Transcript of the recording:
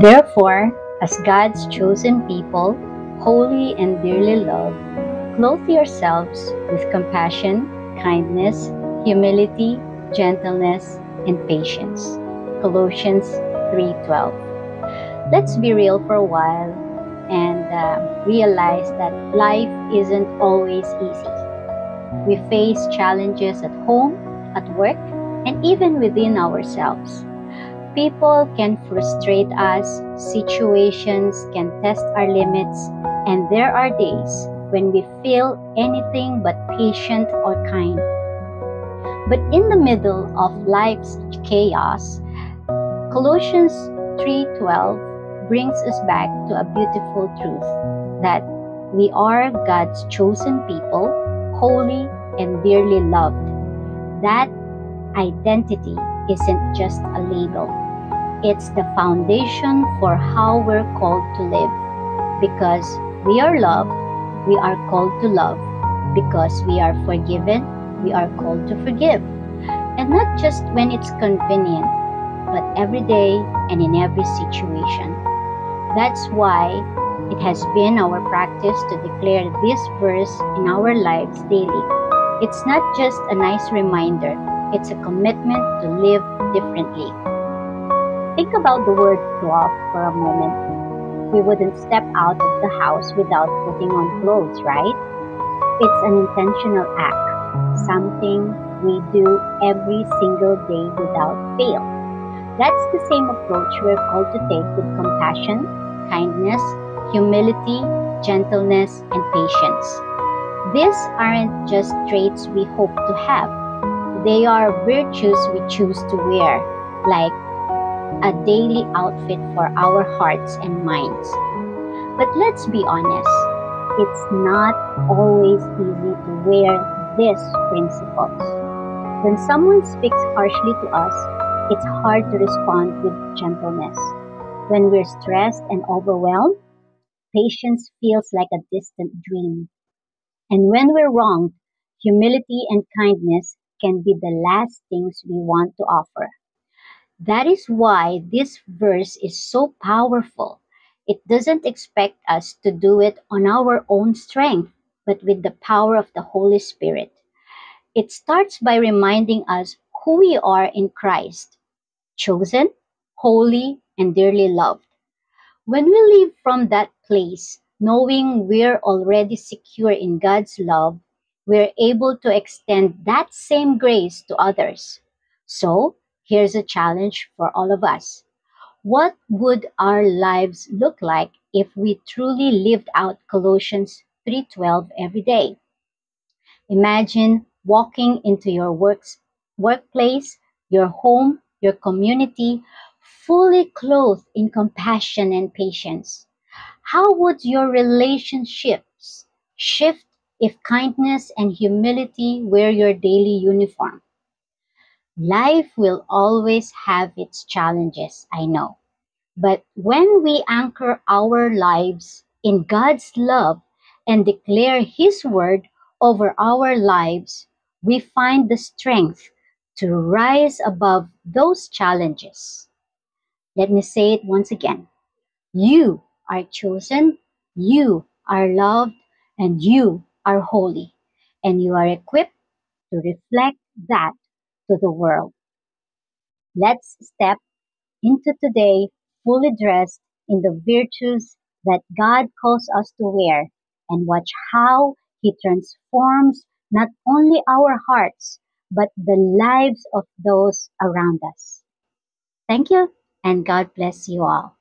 Therefore, as God's chosen people, holy and dearly loved, clothe yourselves with compassion, kindness, humility, gentleness, and patience. Colossians 3:12. Let's be real for a while and realize that life isn't always easy. We face challenges at home, at work, and even within ourselves. People can frustrate us, situations can test our limits, and there are days when we feel anything but patient or kind. But in the middle of life's chaos, Colossians 3:12 brings us back to a beautiful truth that we are God's chosen people, holy and dearly loved. That identity isn't just a label. It's the foundation for how we're called to live. Because we are loved, we are called to love. Because we are forgiven, we are called to forgive. And not just when it's convenient, but every day and in every situation. That's why it has been our practice to declare this verse in our lives daily. It's not just a nice reminder, it's a commitment to live differently. Think about the word cloth for a moment. We wouldn't step out of the house without putting on clothes, right? It's an intentional act, something we do every single day without fail. That's the same approach we're called to take with compassion, kindness, humility, gentleness, and patience. These aren't just traits we hope to have. They are virtues we choose to wear, like a daily outfit for our hearts and minds. But let's be honest, it's not always easy to wear these principles. When someone speaks harshly to us, it's hard to respond with gentleness. When we're stressed and overwhelmed, patience feels like a distant dream. And when we're wronged, humility and kindness can be the last things we want to offer. That is why this verse is so powerful. It doesn't expect us to do it on our own strength, but with the power of the Holy Spirit. It starts by reminding us who we are in Christ, chosen, holy, and dearly loved. When we live from that place, knowing we're already secure in God's love, we're able to extend that same grace to others. So, here's a challenge for all of us. What would our lives look like if we truly lived out Colossians 3:12 every day? Imagine walking into your workplace, your home, your community, fully clothed in compassion and patience. How would your relationships shift if kindness and humility were your daily uniform? Life will always have its challenges, I know. But when we anchor our lives in God's love and declare His word over our lives, we find the strength to rise above those challenges. Let me say it once again. You are chosen, you are loved, and you are holy. And you are equipped to reflect that to the world. Let's step into today fully dressed in the virtues that God calls us to wear and watch how He transforms not only our hearts, but the lives of those around us. Thank you, and God bless you all.